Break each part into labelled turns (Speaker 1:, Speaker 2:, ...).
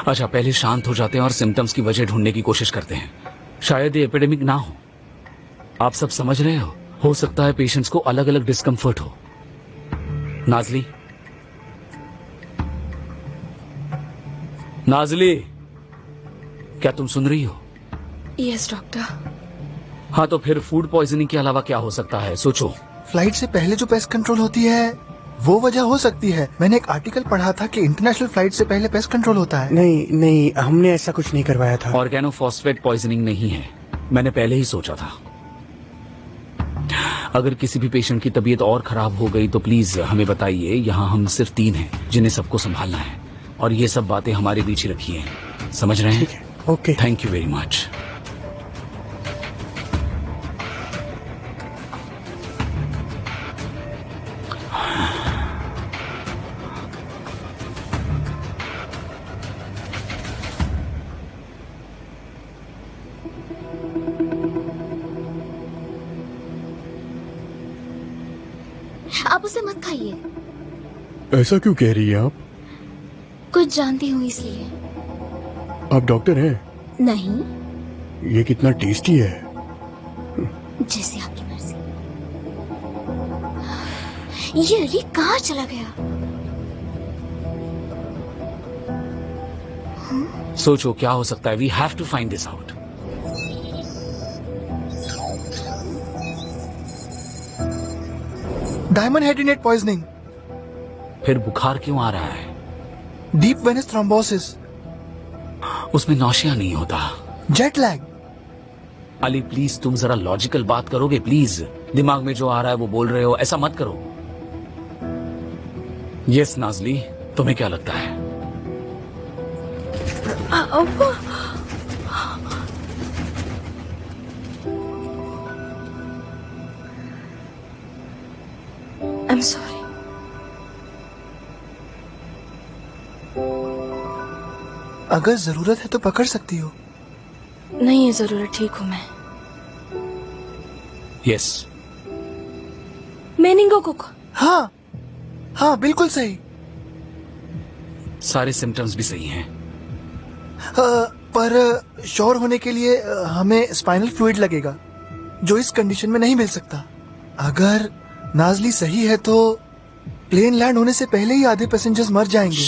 Speaker 1: अच्छा, पहले शांत हो जाते हैं और सिम्टम्स की वजह ढूंढने की कोशिश करते हैं। शायद ये एपिडेमिक ना हो। आप सब समझ रहे हो सकता है पेशेंट्स को अलग अलग डिस्कम्फर्ट हो। नाजली, नाजली, क्या तुम सुन रही हो?
Speaker 2: Yes doctor.
Speaker 1: हाँ, तो फिर फूड पॉइजनिंग के अलावा क्या हो सकता है? सोचो।
Speaker 3: फ्लाइट से पहले जो पेस्ट कंट्रोल होती है वो वजह हो सकती है। मैंने एक आर्टिकल पढ़ा था कि इंटरनेशनल फ्लाइट से पहले पेस्ट कंट्रोल होता है।
Speaker 4: नहीं, हमने ऐसा कुछ नहीं करवाया था।
Speaker 1: ऑर्गेनोफॉस्फेट पॉइजनिंग नहीं है, मैंने पहले ही सोचा था। अगर किसी भी पेशेंट की तबीयत और खराब हो गई तो प्लीज हमें बताइए। यहाँ हम सिर्फ 3 हैं जिन्हें सबको संभालना है, और ये सब बातें हमारे बीच ही रखी हैं। समझ रहे हैं?
Speaker 4: Okay,
Speaker 1: thank you very much.
Speaker 2: आप उसे मत खाइए।
Speaker 4: ऐसा क्यों कह रही है आप?
Speaker 2: कुछ जानती हूँ इसलिए।
Speaker 4: आप डॉक्टर हैं?
Speaker 2: नहीं,
Speaker 4: ये कितना टेस्टी है।
Speaker 2: जैसे आपकी मर्जी। ये अली कहाँ चला गया?
Speaker 1: सोचो क्या हो सकता है। We have to find this out.
Speaker 3: डायमंड हेडिनेट पॉइजनिंग।
Speaker 1: फिर बुखार क्यों आ रहा है?
Speaker 3: Deep venous thrombosis.
Speaker 1: उसमें नौशिया नहीं होता।
Speaker 3: Jet lag.
Speaker 1: अली प्लीज, तुम जरा लॉजिकल बात करोगे प्लीज? दिमाग में जो आ रहा है वो बोल रहे हो, ऐसा मत करो। यस नाजली, तुम्हें क्या लगता है?
Speaker 2: I'm sorry.
Speaker 3: अगर जरूरत है तो पकड़ सकती हो।
Speaker 2: नहीं है जरूरत, ठीक हूँ मैं।
Speaker 1: यस।
Speaker 2: मेनिंगोकोक।
Speaker 3: हाँ, बिल्कुल सही।
Speaker 1: सारे सिम्टम्स भी सही हैं।
Speaker 3: पर श्योर होने के लिए हमें स्पाइनल फ्लूइड लगेगा, जो इस कंडीशन में नहीं मिल सकता। अगर नाजली सही है तो प्लेन लैंड होने से पहले ही आधे पैसेंजर्स मर जाएंगे।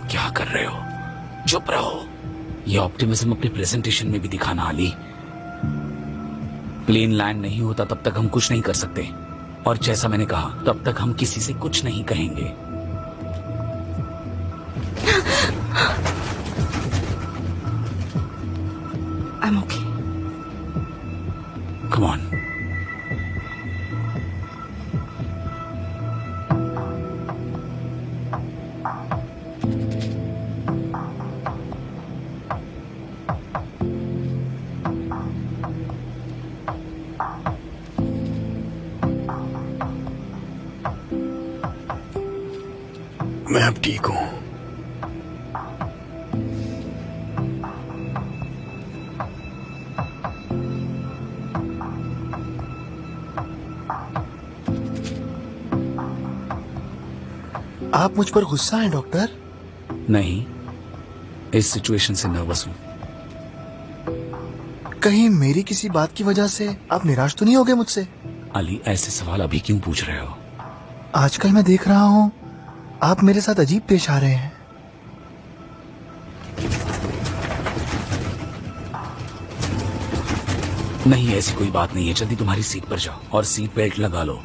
Speaker 1: क्या कर रहे हो? चुप रहो। ये ऑप्टिमिज्म अपने प्रेजेंटेशन में भी दिखाना अली। प्लेन लैंड नहीं होता तब तक हम कुछ नहीं कर सकते, और जैसा मैंने कहा तब तक हम किसी से कुछ नहीं कहेंगे।
Speaker 2: I'm okay.
Speaker 1: Come on.
Speaker 4: मैं अब ठीक हूँ।
Speaker 3: आप मुझ पर गुस्सा हैं डॉक्टर?
Speaker 1: नहीं, इस सिचुएशन से नर्वस हूँ।
Speaker 3: कहीं मेरी किसी बात की वजह से आप निराश तो नहीं हो गए मुझसे?
Speaker 1: अली, ऐसे सवाल अभी क्यों पूछ रहे हो?
Speaker 3: आजकल मैं देख रहा हूँ आप मेरे साथ अजीब पेश आ रहे हैं।
Speaker 1: नहीं, ऐसी कोई बात नहीं है। जल्दी तुम्हारी सीट पर जाओ और सीट बेल्ट लगा लो।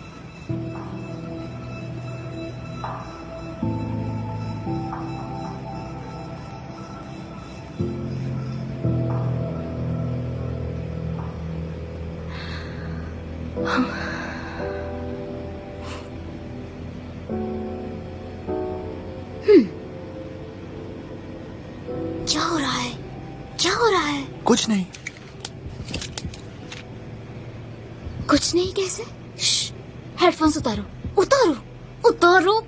Speaker 2: क्या हो रहा है? क्या हो रहा है?
Speaker 3: कुछ नहीं।
Speaker 2: कुछ नहीं कैसे? हेडफोन्स उतारो, उतारो, उतारो।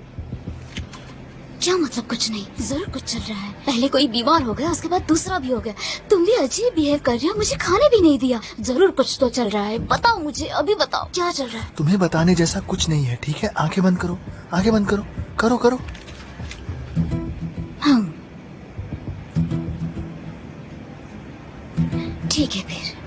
Speaker 2: क्या मतलब कुछ नहीं? जरूर कुछ चल रहा है। पहले कोई बीमार हो गया, उसके बाद दूसरा भी हो गया। तुम भी अजीब बिहेव कर रहे हो, मुझे खाने भी नहीं दिया। जरूर कुछ तो चल रहा है। बताओ मुझे, अभी बताओ क्या चल रहा है।
Speaker 3: तुम्हें बताने जैसा कुछ नहीं है, ठीक है? आंखें बंद करो, आंखें बंद करो, करो करो।
Speaker 2: हाँ ठीक है फिर।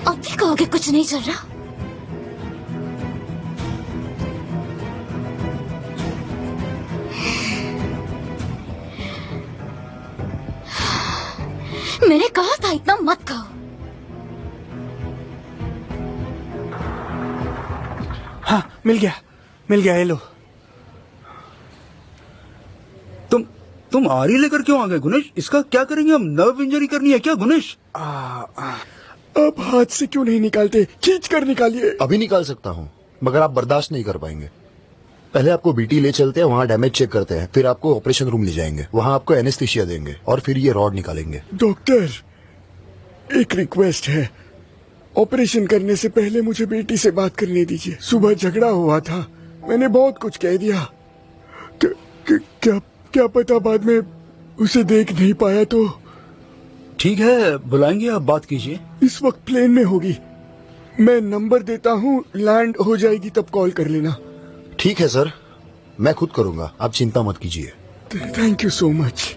Speaker 2: अब भी कहोगे कुछ नहीं चल रहा? मैंने कहा था इतना मत कहो।
Speaker 4: हाँ, मिल गया, ये लो।
Speaker 5: तुम आरी लेकर क्यों आ गए गुनेश? इसका क्या करेंगे हम? नर्व इंजरी करनी है क्या गुनेश?
Speaker 4: अब हाथ से क्यों नहीं निकालते? खींच कर निकालिए।
Speaker 6: अभी निकाल सकता हूँ, मगर आप बर्दाश्त नहीं कर पाएंगे। पहले आपको बीटी ले चलते हैं, वहाँ डैमेज चेक करते हैं, फिर आपको ऑपरेशन रूम ले जाएंगे, वहाँ आपको एनेस्थीसिया देंगे और फिर ये रॉड निकालेंगे।
Speaker 4: डॉक्टर, एक रिक्वेस्ट है, ऑपरेशन करने से पहले मुझे बेटी से बात करने दीजिए। सुबह झगड़ा हुआ था, मैंने बहुत कुछ कह दिया। क्या पता बाद में उसे देख नहीं पाया तो।
Speaker 5: ठीक है, बुलाएंगे, आप बात कीजिए।
Speaker 4: इस वक्त प्लेन में होगी, मैं नंबर देता हूँ, लैंड हो जाएगी तब कॉल कर लेना।
Speaker 6: ठीक है सर, मैं खुद करूंगा, आप चिंता मत कीजिए।
Speaker 4: Thank you so much.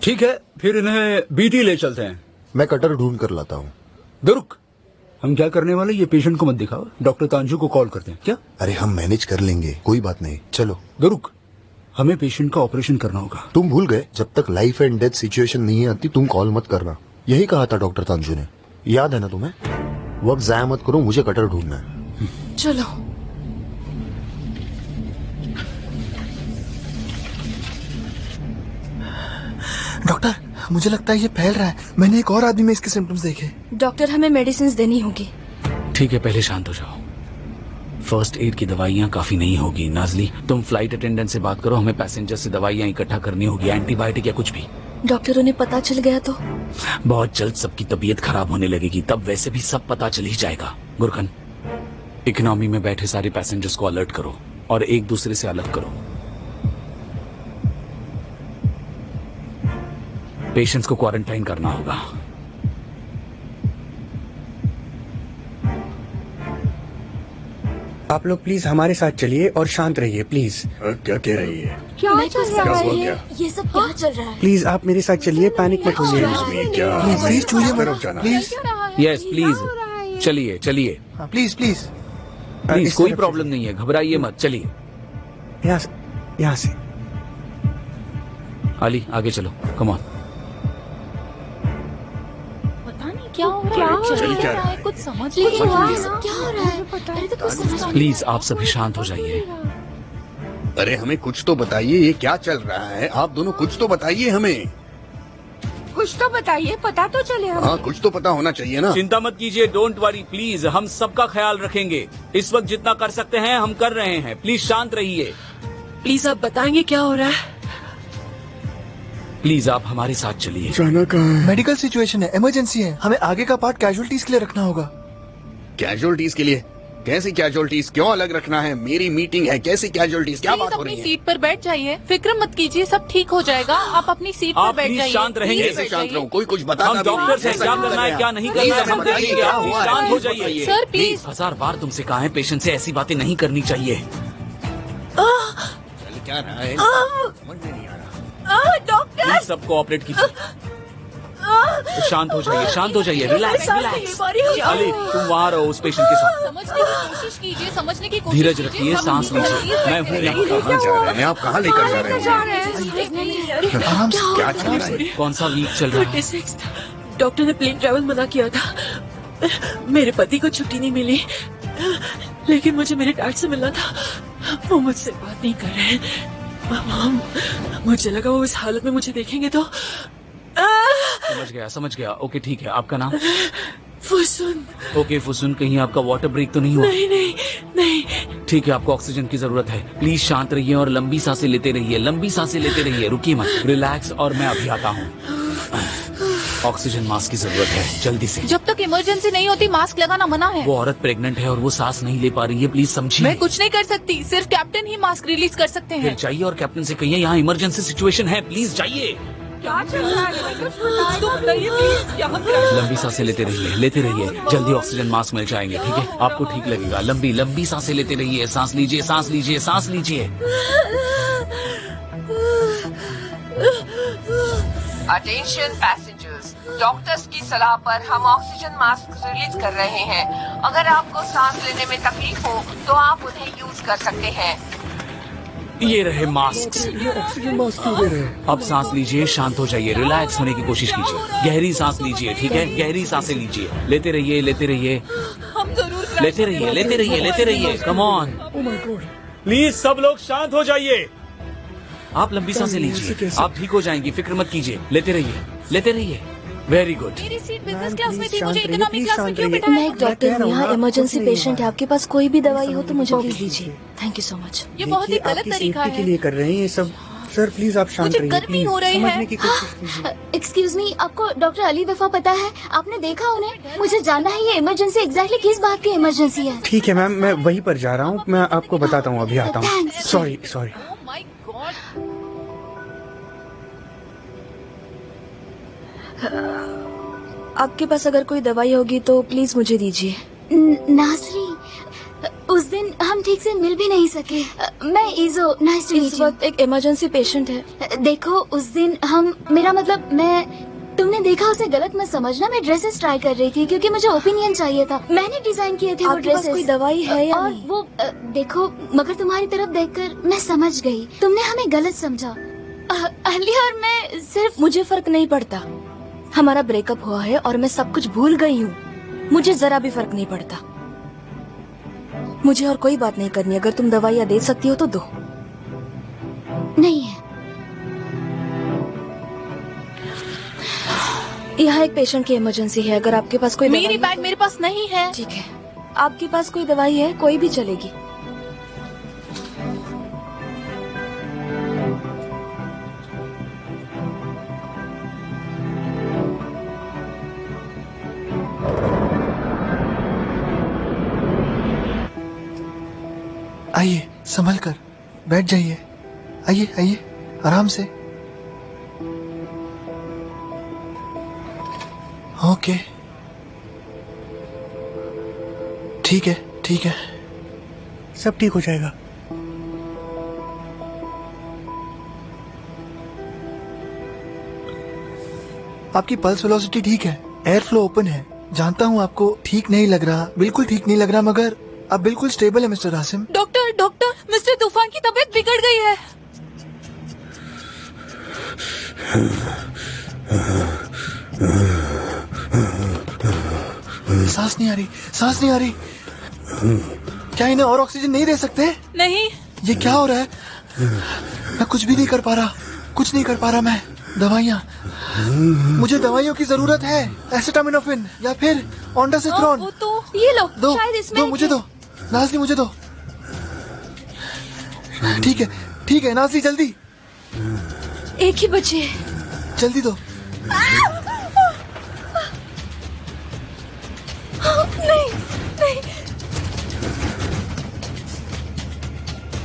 Speaker 5: ठीक है, फिर इन्हें बीटी ले चलते हैं।
Speaker 6: मैं कटर ढूंढ कर लाता हूँ।
Speaker 5: दुरुक, हम क्या करने वाले? ये पेशेंट को मत दिखाओ, डॉक्टर तांजू को कॉल करते हैं। क्या?
Speaker 6: अरे हम मैनेज कर लेंगे, कोई बात नहीं, चलो।
Speaker 5: दुरुक, हमें पेशेंट का ऑपरेशन करना होगा।
Speaker 6: तुम भूल गए, जब तक लाइफ एंड डेथ सिचुएशन नहीं आती तुम कॉल मत करना। यही कहा था डॉक्टर तांजू ने, याद है ना तुम्हें? वक्त जाया मत करो, मुझे कटर ढूंढना है।
Speaker 2: चलो।
Speaker 3: डॉक्टर, मुझे लगता है ये फैल रहा है। मैंने एक और आदमी में इसके सिम्टम्स देखे।
Speaker 2: डॉक्टर, हमें मेडिसिन देनी होगी।
Speaker 1: ठीक है, पहले शांत हो जाओ। फर्स्ट एड की दवाइयाँ काफी नहीं होगी। नाजली, तुम फ्लाइट अटेंडेंट से बात करो, हमें पैसेंजर से दवाइयाँ इकट्ठा करनी होगी, एंटीबायोटिक या कुछ भी।
Speaker 2: डॉक्टर, उन्हें पता चल गया तो?
Speaker 1: बहुत जल्द सबकी तबीयत खराब होने लगेगी, तब वैसे भी सब पता चल ही जाएगा। गुरखन, इकोनॉमी में बैठे सारे पैसेंजर्स को अलर्ट करो और एक दूसरे से अलग करो। पेशेंट्स को क्वारंटाइन करना होगा।
Speaker 7: आप लोग प्लीज हमारे साथ चलिए और शांत रहिए प्लीज।
Speaker 4: क्या कह रही है?
Speaker 2: क्या चल रहा
Speaker 4: हुआ
Speaker 2: है?
Speaker 4: क्या?
Speaker 2: ये सब क्या चल रहा है?
Speaker 7: प्लीज आप मेरे साथ चलिए, पैनिक मत होइए।
Speaker 4: क्या?
Speaker 3: प्लीज छूइए मत,
Speaker 4: तरफ जाना।
Speaker 3: प्लीज।
Speaker 1: यस प्लीज, चलिए चलिए
Speaker 3: हाँ, प्लीज प्लीज।
Speaker 1: प्लीज,
Speaker 7: इस
Speaker 1: कोई
Speaker 7: तरफ
Speaker 1: प्रॉब्लम नहीं है, घबराइए मत, चलिए।
Speaker 7: यहाँ से
Speaker 1: अली आगे चलो, कम ऑन।
Speaker 2: पता नहीं क्या हो रहा है।
Speaker 4: चल क्या रहा है?
Speaker 2: कुछ समझ नहीं आ रहा है। क्या हो रहा है? अरे तो कुछ समझ नहीं।
Speaker 1: प्लीज आप सभी शांत हो जाइए।
Speaker 5: अरे हमें कुछ तो बताइए, ये क्या चल रहा है? आप दोनों कुछ तो बताइए हमें।
Speaker 8: कुछ तो बताइए, पता तो चले हमें।
Speaker 5: हाँ, कुछ तो पता होना चाहिए ना।
Speaker 1: चिंता मत कीजिए, डोंट वरी प्लीज, हम सबका ख्याल रखेंगे। इस वक्त जितना कर सकते हैं हम कर रहे हैं, प्लीज शांत रहिए।
Speaker 8: प्लीज आप बताएंगे क्या हो रहा है?
Speaker 1: प्लीज आप हमारे साथ चलिए।
Speaker 4: जाना कहाँ है?
Speaker 3: मेडिकल सिचुएशन है, इमरजेंसी है, हमें आगे का पार्ट कैजुअलिटीज के लिए रखना होगा।
Speaker 5: कैजुअलिटीज के लिए? कैसी कैजुअलिटीज? क्यों अलग रखना है? मेरी मीटिंग है, कैसी कैजुअलिटीज? क्या बात हो रही
Speaker 8: अपनी
Speaker 5: है?
Speaker 8: सीट पर बैठ जाइए, फिक्र मत कीजिए, सब ठीक हो जाएगा। आप अपनी सीट पर
Speaker 1: आप
Speaker 8: बैठ
Speaker 1: प्लीज
Speaker 8: जाइए।
Speaker 1: शांत रहेंगे?
Speaker 8: प्लीज
Speaker 5: कैसे
Speaker 8: बैठ
Speaker 5: शांत
Speaker 8: जाइए।
Speaker 5: रहूं? कोई कुछ बताता
Speaker 1: हम
Speaker 5: भी नहीं।
Speaker 1: डॉक्टर्स हैं,
Speaker 5: कैसा
Speaker 1: क्या
Speaker 5: शांत
Speaker 1: करना है
Speaker 5: रहें?
Speaker 1: क्या नहीं
Speaker 5: प्लीज
Speaker 1: करना है
Speaker 5: हमें
Speaker 1: हम
Speaker 5: बताइए,
Speaker 1: देखेंगे।
Speaker 5: क्या
Speaker 1: आप
Speaker 5: हुआ है?
Speaker 1: शांत हो
Speaker 5: प्लीज
Speaker 1: जाइए।
Speaker 5: बताइए।
Speaker 8: Sir please.
Speaker 1: 1000 बार तुमसे कहा है पेशेंट से ऐसी बातें नहीं करनी चाहिए।
Speaker 5: चल क्या रहा है? समझ में नहीं आ रहा।
Speaker 8: डॉक्टर,
Speaker 1: प्लीज सबको ऑपरेट कीजिए। शांत हो जाइए, शांत हो जाइए, रिलैक्स रिलैक्स। अली तुम वहाँ रहो उस पेशेंट के साथ।
Speaker 8: समझने की कोशिश कीजिए, समझने की कोशिश
Speaker 1: धीरज
Speaker 8: कीजिए।
Speaker 1: रखिए, सांस लीजिए, मैं हूँ यहाँ।
Speaker 5: कहाँ जा रहे हैं आप? कहाँ लेकर जा रहे हैं?
Speaker 3: आराम से।
Speaker 5: क्या चल रहा है?
Speaker 1: कौन सा वीक चल रहा है?
Speaker 8: 26 डॉक्टर ने प्लेन ट्रैवल मना किया था। मेरे पति को छुट्टी नहीं मिली, लेकिन मुझे मेरे डैड से मिलना था। वो मुझसे बात नहीं कर रहे हैं। मुझे लगा वो इस हालत में मुझे देखेंगे तो।
Speaker 1: समझ गया। ओके ठीक है, आपका नाम?
Speaker 8: फुसुन।
Speaker 1: ओके फुसुन, कहीं आपका वाटर ब्रेक तो नहीं हुआ?
Speaker 8: नहीं नहीं नहीं,
Speaker 1: ठीक है, आपको ऑक्सीजन की जरूरत है। प्लीज शांत रहिए और लंबी सांसें लेते रहिए, लंबी सांसें लेते रहिए, रुकिए मत, रिलैक्स, और मैं अभी आता हूँ। ऑक्सीजन मास्क की जरूरत है, जल्दी से।
Speaker 9: जब तक इमरजेंसी नहीं होती मास्क लगाना मना है।
Speaker 1: वो औरत प्रेग्नेंट है और वो सांस नहीं ले पा रही है, प्लीज समझिए।
Speaker 9: मैं कुछ नहीं कर सकती, सिर्फ कैप्टन ही मास्क रिलीज कर सकते
Speaker 1: फिर
Speaker 9: हैं।
Speaker 1: जाइए और कैप्टन से कहिए यहाँ इमरजेंसी सिचुएशन है, प्लीज जाइए।
Speaker 9: क्या चल रहा है? तो बताइए प्लीज, यहाँ क्या?
Speaker 1: लंबी सांसें लेते रहिए, जल्दी ऑक्सीजन मास्क मिल जाएंगे, ठीक है? आपको ठीक लगेगा। लंबी लंबी सांसें लेते रहिए, सांस लीजिए, सांस लीजिए, सांस लीजिए।
Speaker 10: अटेंशन पैसेंजर्स, डॉक्टर्स की सलाह पर हम ऑक्सीजन मास्क रिलीज कर रहे हैं। अगर आपको सांस लेने में तकलीफ हो तो आप उन्हें यूज कर सकते हैं।
Speaker 1: ये रहे मास्क।
Speaker 4: ये ऑक्सीजन मास्क क्यों दे रहे हैं?
Speaker 1: अब सांस लीजिए, शांत हो जाइए, रिलैक्स होने की कोशिश कीजिए। गहरी सांस लीजिए, ठीक है? गहरी सांसें लीजिए, लेते रहिए, लेते रहिए,
Speaker 9: हम जरूर
Speaker 1: लेते रहिए, लेते रहिए, लेते रहिए। Come on,
Speaker 4: oh my God.
Speaker 11: Please सब लोग शांत हो जाइए।
Speaker 1: आप लंबी सांसें
Speaker 4: ऐसे
Speaker 1: लीजिए,
Speaker 4: कैसे?
Speaker 1: आप ठीक हो जाएंगी, फिक्र मत कीजिए। लेते रहिए, लेते रहिए। Very good.
Speaker 9: मेरी सीट बिजनेस
Speaker 7: मैम,
Speaker 9: क्लास में
Speaker 7: प्लीज
Speaker 9: थी, मुझे
Speaker 7: शांत रहिए,
Speaker 9: इकोनॉमिक
Speaker 7: प्लीज
Speaker 9: क्लास में
Speaker 7: शांत
Speaker 9: क्यों
Speaker 7: रहिए।
Speaker 9: बिठाया?
Speaker 2: मैं एक
Speaker 7: कह
Speaker 2: डॉक्टर
Speaker 7: रहा
Speaker 2: हूँ,
Speaker 7: हूँ
Speaker 2: यहाँ
Speaker 7: ना,
Speaker 2: इमरजेंसी
Speaker 7: कुछ नहीं
Speaker 2: पेशेंट है।
Speaker 7: हुआ।
Speaker 2: आपके पास कोई भी दवाई हो तो मुझे
Speaker 7: ओके,
Speaker 2: प्लीज दीजिए। Thank you so much.
Speaker 9: ये बहुत ही
Speaker 7: देखिए,
Speaker 9: गलत
Speaker 7: आपकी
Speaker 9: तरीका
Speaker 7: सेफ्टी के
Speaker 9: है।
Speaker 7: लिए कर रहे हैं ये सब। सर प्लीज आप शांत
Speaker 9: मुझे
Speaker 7: रहिए,
Speaker 9: गर्मी
Speaker 7: प्लीज
Speaker 9: हो रही है।
Speaker 7: समझने की कोशिश कीजिए।
Speaker 2: एक्सक्यूज मी, आपको डॉक्टर अली वफा पता है? आपने देखा उन्हें? मुझे जानना है ये इमरजेंसी एग्जैक्टली किस बात की इमरजेंसी है।
Speaker 7: ठीक है मैम, मैं वहीं पर जा रहा हूँ, मैं आपको बताता हूँ, अभी आता हूँ।
Speaker 2: Thanks.
Speaker 7: Sorry sorry.
Speaker 9: Oh my God!
Speaker 2: आपके पास अगर कोई दवाई होगी तो प्लीज मुझे दीजिए। नासरी, उस दिन हम ठीक से मिल भी नहीं सके। मैं ईजो, नाइस टू मीट यू। इस वक्त एक इमरजेंसी पेशेंट है। देखो उस दिन हम, मेरा मतलब मैं, तुमने देखा उसे गलत मत समझना। मैं ड्रेसेस ट्राई कर रही थी क्योंकि मुझे ओपिनियन चाहिए था। मैंने डिजाइन किए थे वो
Speaker 12: आपके पास
Speaker 2: ड्रेसेस।
Speaker 12: कोई दवाई है या
Speaker 2: और
Speaker 12: नहीं?
Speaker 2: वो देखो, मगर तुम्हारी तरफ देखकर मैं समझ गई, तुमने हमें गलत समझा। अली और मैं सिर्फ,
Speaker 12: मुझे फर्क नहीं पड़ता। हमारा ब्रेकअप हुआ है और मैं सब कुछ भूल गई हूँ। मुझे जरा भी फर्क नहीं पड़ता। मुझे और कोई बात नहीं करनी। अगर तुम दवाइयाँ दे सकती हो तो दो।
Speaker 2: नहीं है।
Speaker 12: यहाँ एक पेशेंट की इमरजेंसी है। अगर आपके पास कोई
Speaker 9: मेरी
Speaker 12: दवाई
Speaker 9: बैग मेरे पास नहीं है।
Speaker 12: ठीक है, आपके पास कोई दवाई है, कोई भी चलेगी।
Speaker 3: आइए, संभल कर बैठ जाइए। आइए आइए, आराम से। ओके, ठीक है ठीक है।
Speaker 7: सब ठीक हो जाएगा।
Speaker 3: आपकी पल्स वेलोसिटी ठीक है, एयर फ्लो ओपन है। जानता हूँ आपको ठीक नहीं लग रहा, बिल्कुल ठीक नहीं लग रहा, मगर अब बिल्कुल स्टेबल है mister Asim.
Speaker 9: Doctor doctor, mister तूफान की तबीयत बिगड़ गई है।
Speaker 3: सांस नहीं आ रही, सांस नहीं आ रही। क्या इन्हें और ऑक्सीजन नहीं दे सकते?
Speaker 9: नहीं।
Speaker 3: ये क्या हो रहा है? मैं कुछ भी नहीं कर पा रहा, कुछ नहीं कर पा रहा मैं। दवाइयाँ, मुझे दवाइयों की जरूरत है। एसिटामिनोफेन या फिर ओंडासिट्रोन।
Speaker 9: वो तो ये लो,
Speaker 3: दो,
Speaker 9: शायद इसमें
Speaker 3: दो मुझे दो, नाज़ली मुझे दो। ठीक है नाज़ली, जल्दी
Speaker 12: एक ही बचे।
Speaker 3: जल्दी दो।
Speaker 12: नहीं नहीं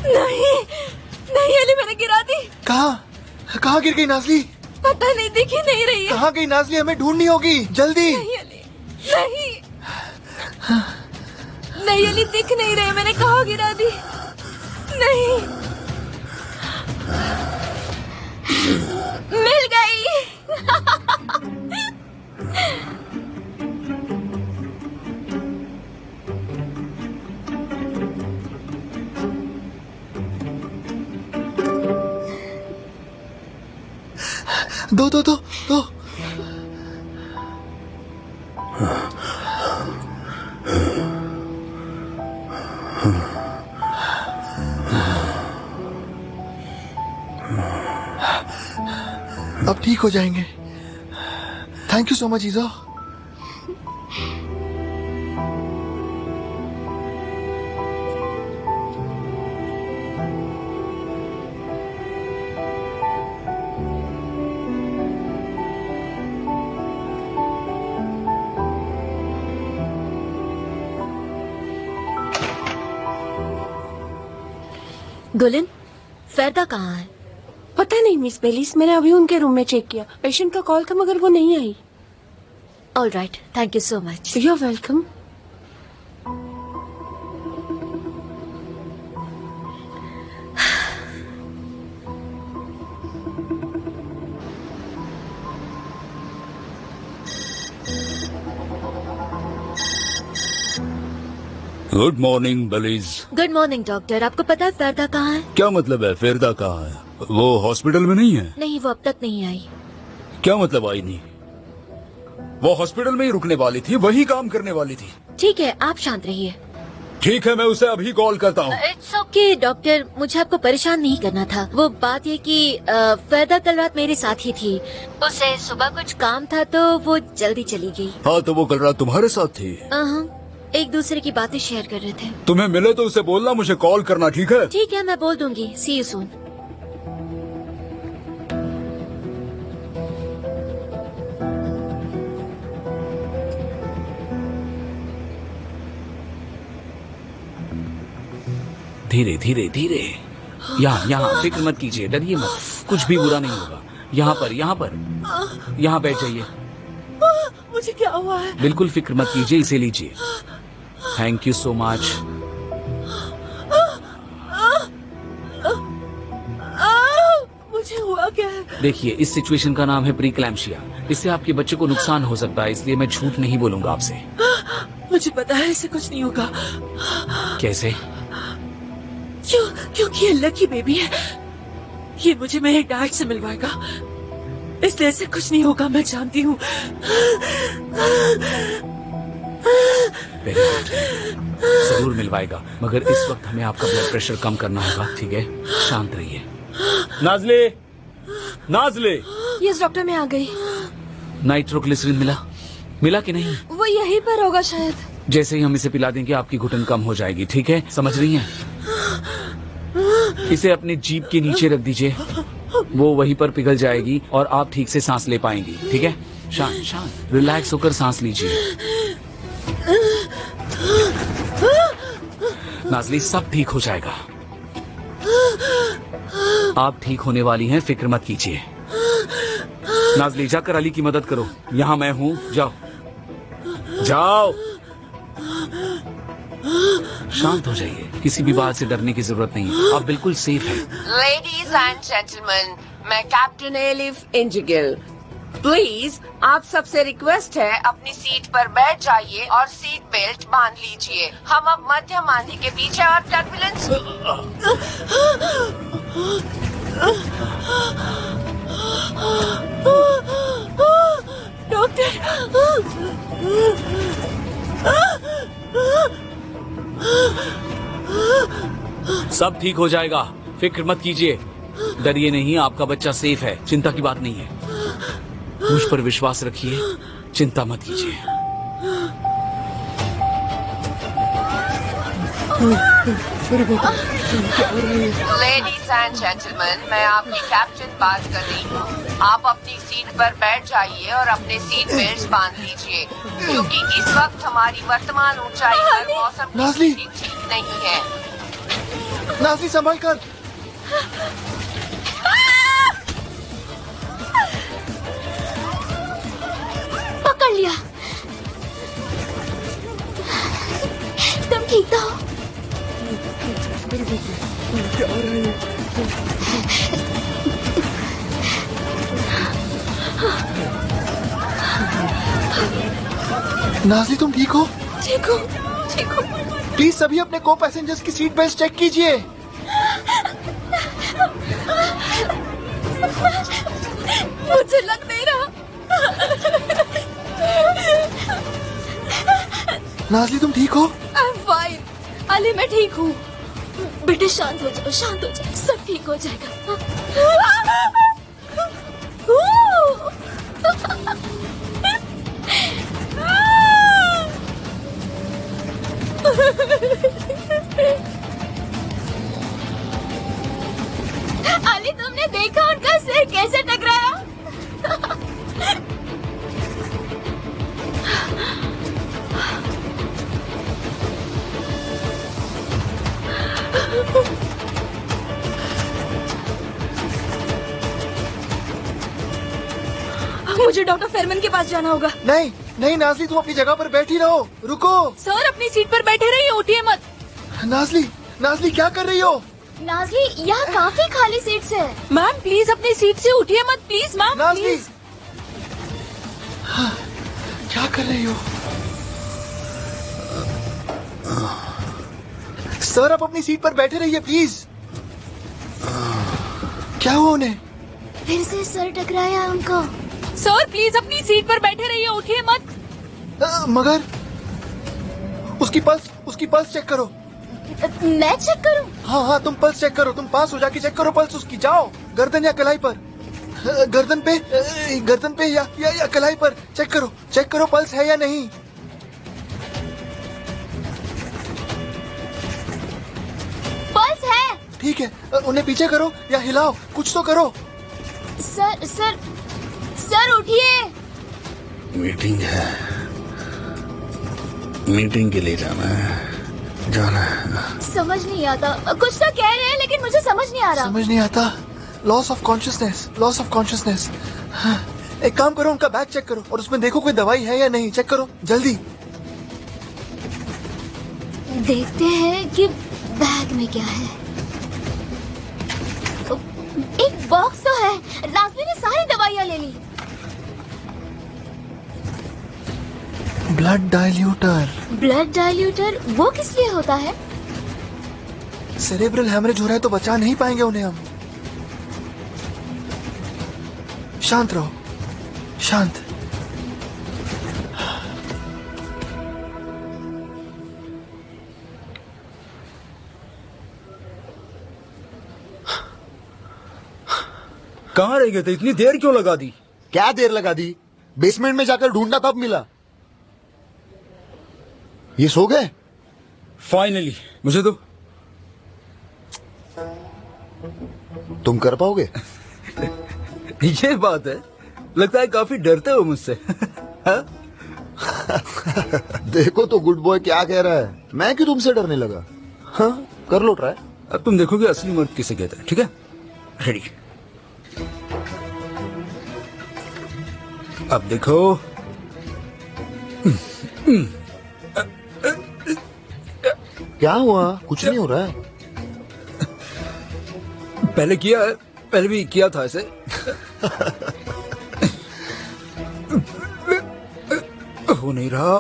Speaker 12: नहीं नहीं, अली मैंने गिरा दी।
Speaker 3: कहाँ गिर गई नाज़ली?
Speaker 12: पता नहीं, दिख ही नहीं रही है।
Speaker 3: कहाँ गई नाज़ली? हमें ढूंढनी होगी, जल्दी।
Speaker 12: नहीं अली, नहीं नहीं अली, दिख नहीं रही। मैंने कहाँ गिरा दी? नहीं,
Speaker 2: मिल गई।
Speaker 3: दो दो दो दो। अब ठीक हो जाएंगे। Thank you so much Ezo.
Speaker 12: Gulin, फैदा कहाँ है?
Speaker 8: पता नहीं मिस बेलिस, मैंने अभी उनके रूम में चेक किया। पेशेंट का कॉल था मगर वो नहीं आई।
Speaker 12: All right, thank you so much.
Speaker 8: You are welcome.
Speaker 1: Good morning बलीज।
Speaker 12: Good morning doctor. आपको पता है फैदा कहाँ है?
Speaker 1: क्या मतलब है फेरदा कहाँ है? वो हॉस्पिटल में नहीं है?
Speaker 12: नहीं, वो अब तक नहीं आई।
Speaker 1: क्या मतलब आई नहीं? वो हॉस्पिटल में ही रुकने वाली थी, वही काम करने वाली थी।
Speaker 12: ठीक है, आप शांत रहिए।
Speaker 1: ठीक है, मैं उसे अभी कॉल करता हूँ।
Speaker 12: इट्स ओके डॉक्टर, मुझे आपको परेशान नहीं करना था। वो बात ये कि फैदा कल रात मेरे साथ ही थी। उसे सुबह कुछ काम था तो वो जल्दी चली गई।
Speaker 1: हाँ, तो वो कल रात तुम्हारे साथ थी?
Speaker 12: एक दूसरे की बातें शेयर कर रहे थे।
Speaker 1: तुम्हें मिले तो उसे बोलना मुझे कॉल करना, ठीक है?
Speaker 12: ठीक है, मैं बोल दूंगी। सी यू सून।
Speaker 1: धीरे धीरे धीरे। यहाँ फिक्र मत कीजिए, डरिए मत, कुछ भी बुरा नहीं होगा। यहाँ बैठ जाइए।
Speaker 8: मुझे क्या हुआ है?
Speaker 1: बिल्कुल फिक्र मत कीजिए, इसे लीजिए। Thank you so much.
Speaker 8: मुझे हुआ क्या है?
Speaker 1: देखिए, इस सिचुएशन का नाम है प्रीक्लैम्शिया। इससे आपके बच्चे को नुकसान हो सकता है, इसलिए मैं झूठ नहीं बोलूंगा आपसे।
Speaker 8: मुझे पता है इससे कुछ नहीं होगा।
Speaker 1: कैसे?
Speaker 8: क्योंकि ये लकी बेबी है। ये मुझे मेरे डैड से मिलवाएगा, इसलिए ऐसे कुछ नहीं होगा, मैं जानती हूँ।
Speaker 1: वेरी गुड, जरूर मिलवाएगा, मगर इस वक्त हमें आपका ब्लड प्रेशर कम करना होगा, ठीक है? शांत रहिए। नाज़ले।
Speaker 12: यस डॉक्टर, मैं आ गई।
Speaker 1: नाइट्रोग्लिसरीन मिला कि नहीं?
Speaker 12: वो यहीं पर होगा शायद।
Speaker 1: जैसे ही हम इसे पिला देंगे आपकी घुटन कम हो जाएगी, ठीक है? समझ रही हैं? इसे अपनी जीभ के नीचे रख दीजिए, वो वहीं पर पिघल जाएगी और आप ठीक से सांस ले पाएंगी, ठीक है? शांत रिलैक्स होकर सांस लीजिए। नाज़ली, सब ठीक हो जाएगा। आप ठीक होने वाली हैं, फिक्र मत कीजिए। नाज़ली, जाकर अली की मदद करो। यहाँ मैं हूँ, जाओ। शांत हो जाइए, किसी भी बात से डरने की जरूरत नहीं है, आप बिल्कुल सेफ हैं।
Speaker 10: लेडीज एंड जेंटलमैन, मैं कैप्टन एलिफ इंजिगिल। प्लीज, आप सबसे रिक्वेस्ट है अपनी सीट पर बैठ जाइए और सीट बेल्ट बांध लीजिए। हम अब मध्यम आंधी के बीच है और टर्बुलेंस।
Speaker 8: डॉक्टर,
Speaker 1: सब ठीक हो जाएगा, फिक्र मत कीजिए। डरिए नहीं, आपका बच्चा सेफ है, चिंता की बात नहीं है। मुझ पर विश्वास रखिए, चिंता मत कीजिए।
Speaker 10: लेडीज एंड जेंटलमैन, मैं आपकी कैप्टन बात कर रही हूँ। आप अपनी सीट पर बैठ जाइए और अपने सीट बेल्ट बांध लीजिए, क्योंकि इस वक्त हमारी वर्तमान ऊंचाई पर मौसम की स्थिति ठीक नहीं है।
Speaker 3: नाज़ली, संभल कर।
Speaker 12: पकड़ लिया। तुम ठीक तो हो?
Speaker 3: नाज़ली, तुम ठीक हो?
Speaker 8: ठीक हो?
Speaker 3: प्लीज सभी अपने को पैसेंजर्स की सीट बेल्ट चेक कीजिए।
Speaker 8: मुझे लग नहीं रहा।
Speaker 3: नाज़ली, तुम ठीक हो?
Speaker 12: I am fine. अली, मैं ठीक हूँ। बेटे शांत हो जाओ, सब ठीक हो जाएगा। अली, तुमने देखा उनका सिर कैसे टकराया? मुझे डॉक्टर फेरमैन के पास जाना होगा।
Speaker 3: नहीं नहीं नाजली, तुम अपनी जगह पर बैठी रहो। रुको।
Speaker 12: सर अपनी सीट पर बैठे रहिए, उठिए मत।
Speaker 3: नाजली, नाजली क्या कर रही हो?
Speaker 2: नाजली, यहाँ काफी खाली सीट्स है।
Speaker 12: मैम प्लीज अपनी सीट से उठिए मत, प्लीज मैम।
Speaker 3: नाजली
Speaker 12: प्लीज।
Speaker 3: हाँ, क्या कर रही हो? सर आप अपनी सीट पर बैठे रहिए प्लीज। क्या हुआ उन्हें?
Speaker 2: फिर से सर टकराया उनको।
Speaker 12: सर प्लीज अपनी सीट पर बैठे रहिए, उठिए मत।
Speaker 3: मगर उसकी पल्स चेक करो।
Speaker 2: मैं चेक करूं?
Speaker 3: हाँ हाँ तुम पल्स चेक करो, तुम पास हो जाके चेक करो पल्स उसकी। जाओ गर्दन या कलाई पर, गर्दन पे या कलाई पर चेक करो पल्स है या नहीं।
Speaker 2: पल्स है।
Speaker 3: ठीक है, उन्हें पीछे करो या हिलाओ, कुछ तो करो।
Speaker 2: सर उठिए।
Speaker 5: मीटिंग है, मीटिंग के लिए जाना है।
Speaker 2: समझ नहीं आता, कुछ तो कह रहे हैं लेकिन मुझे समझ नहीं आ रहा।
Speaker 3: समझ नहीं आता। Loss of consciousness. एक काम करो, उनका बैग चेक करो और उसमें देखो कोई दवाई है या नहीं। चेक करो जल्दी।
Speaker 2: देखते हैं कि बैग में क्या है। एक बॉक्स तो है। नाज़ली ने सारी दवाइयाँ ले ली।
Speaker 3: ब्लड डाइल्यूटर
Speaker 2: वो किस लिए होता है?
Speaker 3: सेरेब्रल हैमरेज हो रहा है तो बचा नहीं पाएंगे उन्हें हम। शांत रहो, शांत।
Speaker 13: कहाँ रह गए थे? इतनी देर क्यों लगा दी?
Speaker 6: क्या देर लगा दी? बेसमेंट में जाकर ढूंढना तब मिला। ये सो गए?
Speaker 13: फाइनली। मुझे तो
Speaker 6: तुम कर पाओगे?
Speaker 13: ये बात है, लगता है काफी डरते हो मुझसे।
Speaker 6: देखो तो गुड बॉय क्या कह रहा है। मैं क्यों तुमसे डरने लगा? हाँ कर लो ट्राई।
Speaker 13: अब तुम देखोगे असली मर्द किसे कहता है। ठीक है, रेडी। अब देखो।
Speaker 6: क्या हुआ? कुछ नहीं हो रहा है।
Speaker 13: पहले भी किया था ऐसे। हो नहीं रहा।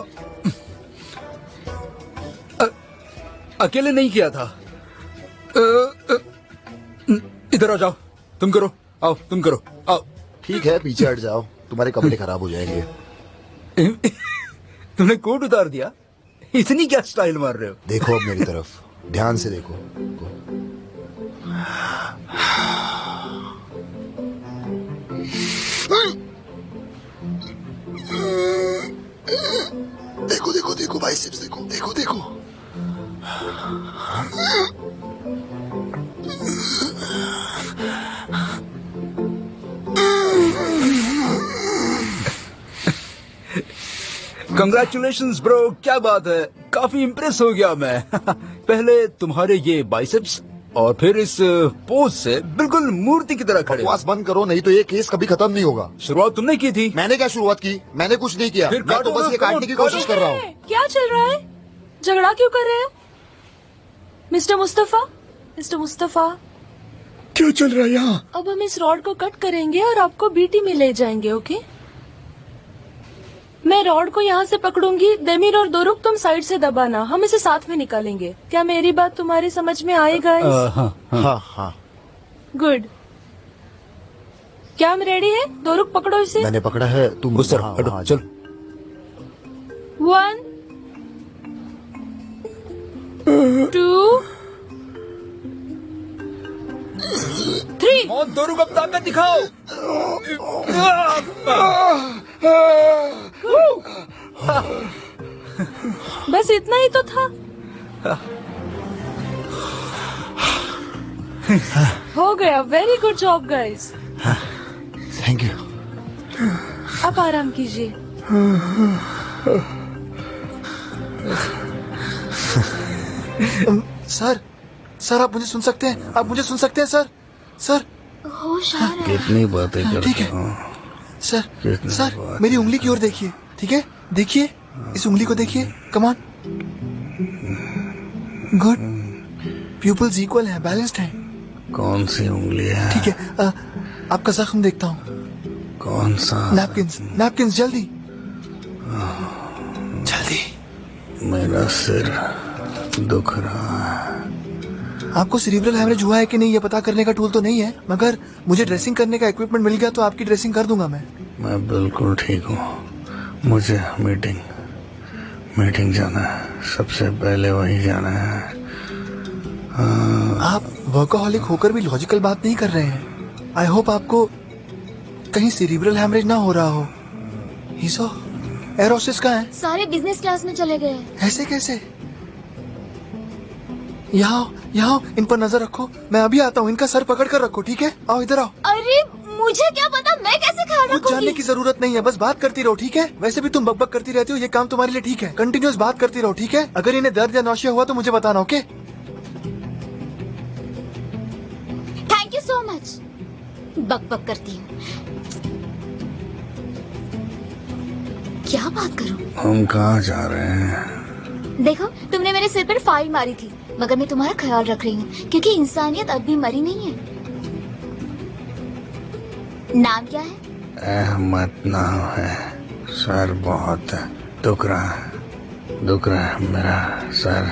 Speaker 13: अकेले नहीं किया था। इधर आ जाओ, तुम करो। आओ तुम करो, आओ।
Speaker 6: ठीक है पीछे हट जाओ, तुम्हारे कपड़े खराब हो जाएंगे।
Speaker 13: तुमने कोट उतार दिया? इतनी क्या स्टाइल मार रहे हो?
Speaker 6: देखो अब मेरी तरफ, ध्यान से देखो। देखो देखो देखो बाइसेप्स देखो, देखो देखो।
Speaker 13: कंग्रेचुलेशंस ब्रो, क्या बात है। काफी इम्प्रेस हो गया मैं। पहले तुम्हारे ये बाइसेप्स और फिर इस पोज से बिल्कुल मूर्ति की तरह खड़े।
Speaker 6: बकवास बंद करो, नहीं तो ये केस कभी खत्म नहीं होगा।
Speaker 13: शुरुआत तुमने की थी।
Speaker 6: मैंने क्या शुरुआत की? मैंने कुछ नहीं किया। मैं तो बस ये काटने की कोशिश कर रहा हूँ।
Speaker 12: क्या चल रहा है? झगड़ा क्यों कर रहे हो? मिस्टर मुस्तफा
Speaker 4: क्या चल रहा है यहाँ?
Speaker 12: अब हम इस रॉड को कट करेंगे और आपको बीटी में ले जाएंगे। ओके, मैं रॉड को यहाँ से पकड़ूंगी, देमीर और दोरुक तुम साइड से दबाना, हम इसे साथ में निकालेंगे। क्या मेरी बात तुम्हारी समझ में आई गाइस?
Speaker 6: हाँ।
Speaker 12: गुड। क्या हम रेडी है? दोरुक पकड़ो इसे।
Speaker 6: मैंने पकड़ा है, तुम
Speaker 13: उस तरफ हटो, चलो।
Speaker 12: 1 2 3।
Speaker 13: दोरुक अब ताकत दिखाओ।
Speaker 12: बस इतना ही तो था। हो गया। Very good job guys.
Speaker 6: Thank you.
Speaker 12: अब आराम कीजिए।
Speaker 3: सर आप मुझे सुन सकते हैं? आप मुझे सुन सकते हैं सर?
Speaker 2: होश आ रहा है।
Speaker 5: कितनी बातें करते
Speaker 3: ठीक है।
Speaker 5: हो?
Speaker 3: सर मेरी उंगली की ओर देखिए, ठीक है? देखिए, इस उंगली को देखिए, come on. Good, people's equal है, बैलेंस्ड है।
Speaker 5: कौन सी उंगली है?
Speaker 3: ठीक है, आपका जख्म देखता हूँ।
Speaker 5: कौन सा?
Speaker 3: नैपकिंस, नैपकिंस, जल्दी जल्दी।
Speaker 5: मेरा सिर दुख रहा है।
Speaker 3: आपको सेरिब्रल हैमरेज हुआ है कि नहीं ये पता करने का टूल तो नहीं है, मगर मुझे ड्रेसिंग करने का इक्विपमेंट मिल गया तो आपकी ड्रेसिंग कर दूंगा मैं
Speaker 5: बिल्कुल ठीक हूँ। मुझे मीटिंग जाना है, सबसे पहले वही जाना है।
Speaker 3: आप वर्कaholic होकर भी लॉजिकल बात नहीं कर रहे हैं। आई होप आपको कहीं सेरिब्रल हैमरेज ना हो रहा हो। हीसो, एयर होस्टेस कहाँ है?
Speaker 2: सारे बिजनेस क्लास में चले गए।
Speaker 3: ऐसे कैसे? यहाँ इन पर नजर रखो, मैं अभी आता हूँ। इनका सर पकड़ कर रखो, ठीक है? आओ इधर आओ।
Speaker 2: अरे मुझे क्या पता, मैं कैसे ख्याल रखूंगी?
Speaker 3: कुछ जानने की जरूरत नहीं है, बस बात करती रहो, ठीक है? वैसे भी तुम बकबक करती रहती हो, ये काम तुम्हारे लिए ठीक है। कंटिन्यूअस बात करती रहो, ठीक है? अगर इन्हें दर्द या नौशिया हुआ तो मुझे बताना, okay?
Speaker 2: Thank you so much. बकबक करती हूँ, क्या बात करूँ?
Speaker 5: हम कहाँ जा रहे हैं?
Speaker 2: देखो, तुमने मेरे सिर पर फाइल मारी थी, मगर मैं तुम्हारा ख्याल रख रही हूँ क्योंकि इंसानियत अब भी मरी नहीं है। नाम क्या है?
Speaker 5: अहमद नाम है। सर बहुत दुख रहा है मेरा सर।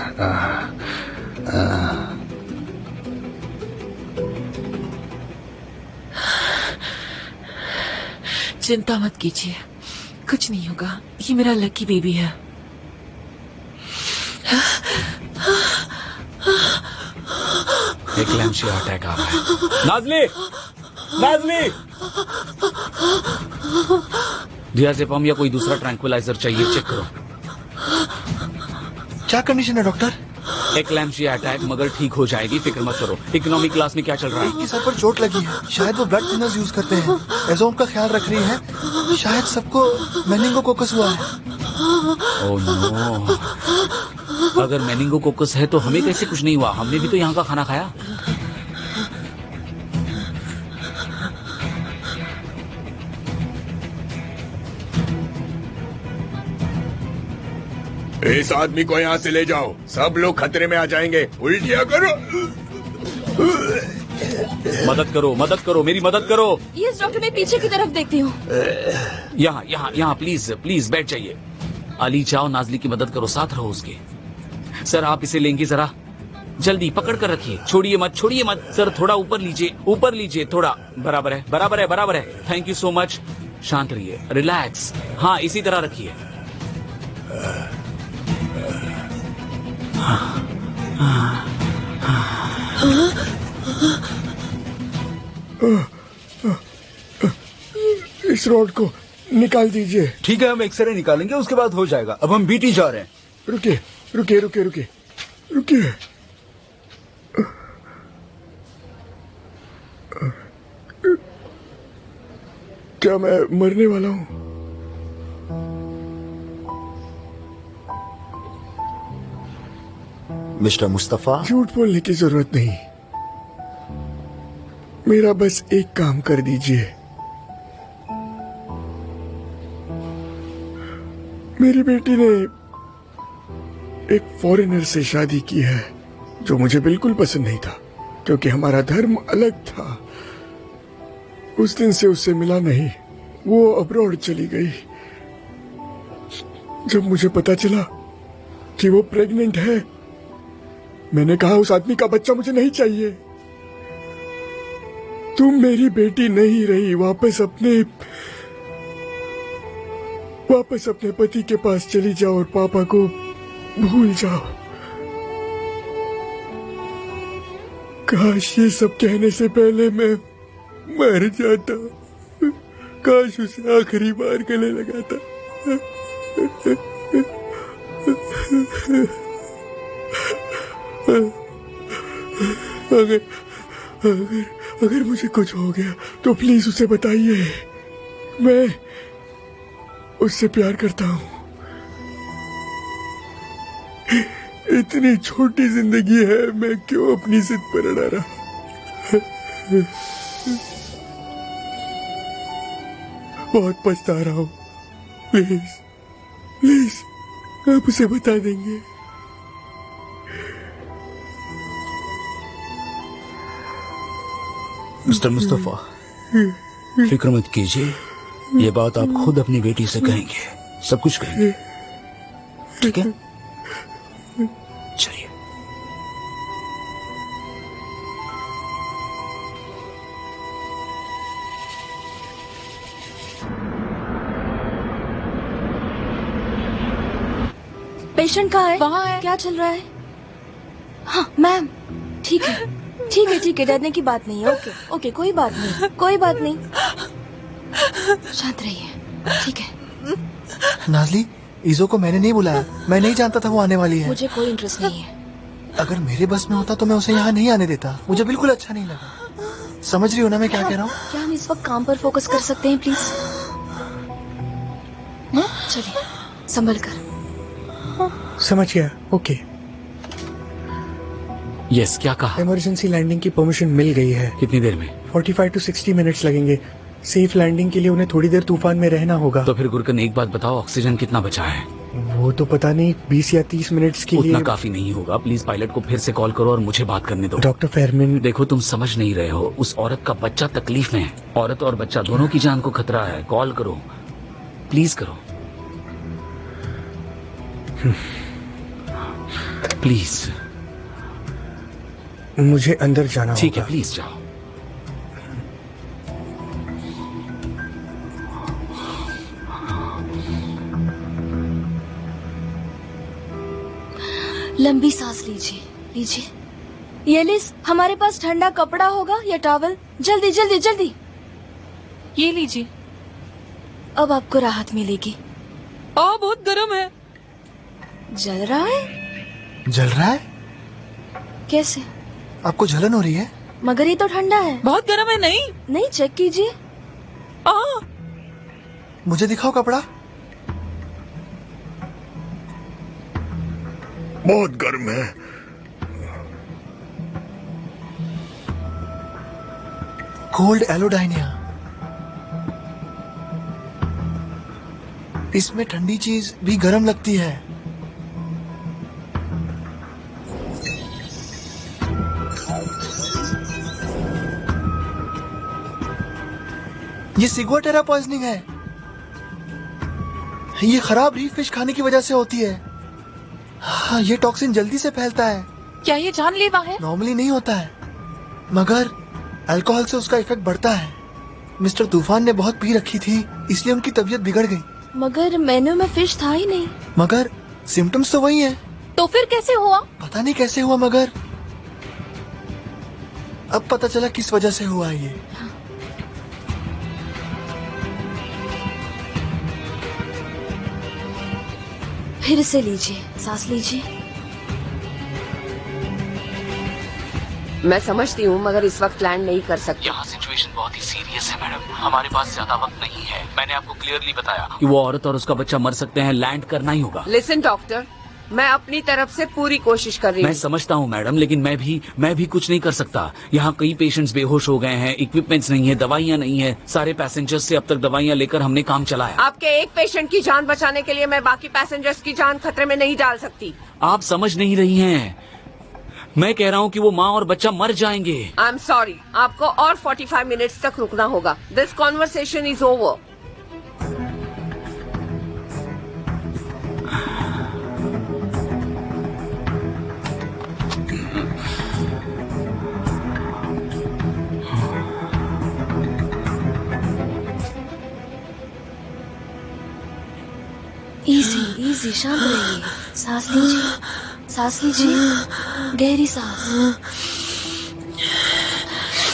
Speaker 8: चिंता मत कीजिए, कुछ नहीं होगा। ये मेरा लकी बेबी है।
Speaker 1: एक लैम्शिया अटैक आ रहा है।
Speaker 11: नाज़ली,
Speaker 1: डियाज़ेपाम या कोई दूसरा ट्रैंक्विलाइजर चाहिए, चेक करो।
Speaker 3: क्या कंडीशन है डॉक्टर?
Speaker 1: एक लैम्शिया अटैक, मगर ठीक हो जाएगी, फिक्र मत करो। इकोनॉमी क्लास में क्या चल रहा है?
Speaker 3: इनकी सर पर चोट लगी है, शायद वो ब्लड थिनर्स यूज करते हैं। एज़ोम का ख्याल रख रही है, शायद सबको मेनिंगोकोकस हुआ है।
Speaker 1: ओह नो, अगर मेनिंगोकोकस है तो हमें कैसे कुछ नहीं हुआ? हमने भी तो यहाँ का खाना खाया।
Speaker 5: इस आदमी को यहाँ से ले जाओ, सब लोग खतरे में आ जाएंगे। उल्टियाँ करो।
Speaker 1: मदद करो, मेरी मदद करो।
Speaker 12: यस डॉक्टर, मैं पीछे की तरफ देखती हूँ।
Speaker 1: यहाँ प्लीज बैठ जाइए। अली, जाओ नाज़ली की मदद करो, साथ रहो उसके। सर आप इसे लेंगे जरा, जल्दी पकड़ कर रखिए, छोड़िए मत सर। थोड़ा ऊपर लीजिए थोड़ा। बराबर है। Thank you so much. शांत रहिए, रिलैक्स। हाँ, इसी तरह रखिए।
Speaker 4: इस रॉड को निकाल दीजिए।
Speaker 13: ठीक है, हम एक्सरे निकालेंगे, उसके बाद हो जाएगा। अब हम बीटी जा रहे हैं।
Speaker 4: रुकिए। क्या मैं मरने वाला हूँ?
Speaker 6: मिस्टर मुस्तफा,
Speaker 4: झूठ बोलने की जरूरत नहीं, मेरा बस एक काम कर दीजिए। मेरी बेटी ने एक फॉरेनर से शादी की है जो मुझे बिल्कुल पसंद नहीं था, क्योंकि हमारा धर्म अलग था। उस दिन से उससे मिला नहीं, वो अब्रॉड चली गई। जब मुझे पता चला कि वो प्रेग्नेंट है, मैंने कहा उस आदमी का बच्चा मुझे नहीं चाहिए। तुम मेरी बेटी नहीं रही, वापस अपने पति के पास चली जाओ और पापा को भूल जाओ। काश ये सब कहने से पहले मैं मर जाता, काश उसे आखिरी बार गले लगाता। अगर मुझे कुछ हो गया तो प्लीज उसे बताइए। मैं उससे प्यार करता हूँ। इतनी छोटी जिंदगी है, मैं क्यों अपनी जिद पर अड़ा रहा। बहुत पछता रहा हूँ। प्लीज प्लीज आप उसे बता देंगे।
Speaker 13: मिस्टर मुस्तफा, फिक्र मत कीजिए, ये बात आप खुद अपनी बेटी से कहेंगे, सब कुछ कहेंगे, ठीक है? चलिए।
Speaker 12: पेशेंट कहाँ है?
Speaker 8: वहाँ है।
Speaker 12: क्या चल रहा है? हाँ मैम, ठीक है ठीक है ठीक है, डरने की बात नहीं है। ओके ओके, कोई बात नहीं, कोई बात नहीं, शांत रहिए, ठीक है।
Speaker 3: नाजली, ईजो को मैंने नहीं बुलाया, मैं नहीं जानता था वो आने वाली है।
Speaker 12: मुझे कोई इंटरेस्ट नहीं है।
Speaker 3: अगर मेरे बस में होता तो मैं उसे यहाँ नहीं आने देता, मुझे बिल्कुल अच्छा नहीं लगा। समझ रही हो ना मैं क्या कह रहा हूँ?
Speaker 12: क्या हम इस वक्त काम पर फोकस कर सकते हैं प्लीज? चलिए संभल कर।
Speaker 7: समझ गया, ओके।
Speaker 1: यस, क्या कहा?
Speaker 7: इमरजेंसी लैंडिंग की परमिशन मिल गई है।
Speaker 1: कितनी देर में?
Speaker 7: 45 to 60 मिनट्स लगेंगे। सेफ लैंडिंग के लिए उन्हें थोड़ी देर तूफान में रहना होगा।
Speaker 1: तो फिर गुरकन एक बात बताओ, ऑक्सीजन कितना बचा है?
Speaker 7: वो तो पता नहीं, 20 या 30 मिनट्स के लिए।
Speaker 1: उतना काफी नहीं होगा, प्लीज पायलट को फिर से कॉल करो और मुझे बात करने दो।
Speaker 7: डॉक्टर फेरमिन,
Speaker 1: देखो तुम समझ नहीं रहे हो, उस औरत का बच्चा तकलीफ में है, औरत और बच्चा दोनों की जान को खतरा है। कॉल करो, प्लीज करो, प्लीज।
Speaker 7: मुझे अंदर जाना
Speaker 1: ठीक है,
Speaker 7: होगा।
Speaker 1: प्लीज जाओ।
Speaker 12: लंबी सांस लीजिए, लीजिए। येलिस, हमारे पास ठंडा कपड़ा होगा या टॉवल? जल्दी जल्दी जल्दी।
Speaker 8: ये लीजिए।
Speaker 12: अब आपको राहत मिलेगी।
Speaker 8: बहुत गर्म है।
Speaker 12: जल रहा है?
Speaker 3: जल रहा है?
Speaker 12: कैसे?
Speaker 3: आपको जलन हो रही है?
Speaker 12: मगर ये तो ठंडा है।
Speaker 8: बहुत गर्म है। नहीं
Speaker 12: नहीं, चेक कीजिए।
Speaker 3: मुझे दिखाओ कपड़ा।
Speaker 4: बहुत गर्म है।
Speaker 3: कोल्ड एलोडाइनिया। इसमें ठंडी चीज भी गर्म लगती है। ये सिगुआटेरा पॉइजनिंग है। ये खराब रीफ फिश खाने की वजह से होती है। हाँ, ये टॉक्सिन जल्दी से फैलता है।
Speaker 8: क्या ये जानलेवा है?
Speaker 3: नॉर्मली नहीं होता है, मगर अल्कोहल से उसका इफेक्ट बढ़ता है। मिस्टर तूफान ने बहुत पी रखी थी, इसलिए उनकी तबीयत बिगड़ गई।
Speaker 12: मगर मेन्यू में फिश था ही नहीं।
Speaker 3: मगर सिम्टम्स तो वही हैं।
Speaker 8: तो फिर कैसे हुआ?
Speaker 3: पता नहीं कैसे हुआ, मगर अब पता चला किस वजह से हुआ ये।
Speaker 12: फिर से लीजिए, सांस लीजिए।
Speaker 10: मैं समझती हूँ, मगर इस वक्त लैंड नहीं कर सकती।
Speaker 1: यहाँ सिचुएशन बहुत ही सीरियस है मैडम, हमारे पास ज्यादा वक्त नहीं है। मैंने आपको क्लियरली बताया कि वो औरत और उसका बच्चा मर सकते हैं, लैंड करना ही होगा।
Speaker 10: लिसन डॉक्टर, मैं अपनी तरफ से पूरी कोशिश कर रही हूँ।
Speaker 1: मैं समझता हूँ मैडम, लेकिन मैं भी कुछ नहीं कर सकता। यहाँ कई पेशेंट्स बेहोश हो गए हैं, इक्विपमेंट्स नहीं है, दवाइयाँ नहीं है। सारे पैसेंजर्स से अब तक दवाइयाँ लेकर हमने काम चलाया।
Speaker 10: आपके एक पेशेंट की जान बचाने के लिए मैं बाकी पैसेंजर्स की जान खतरे में नहीं डाल सकती।
Speaker 1: आप समझ नहीं रही हैं। मैं कह रहा हूँ कि वो माँ और बच्चा मर जाएंगे।
Speaker 10: आई एम सॉरी, आपको और 45 मिनट्स तक रुकना होगा। This conversation is over.
Speaker 12: Easy easy, शांत रहिए। सांस लीजिए, सांस लीजिए, गहरी सांस।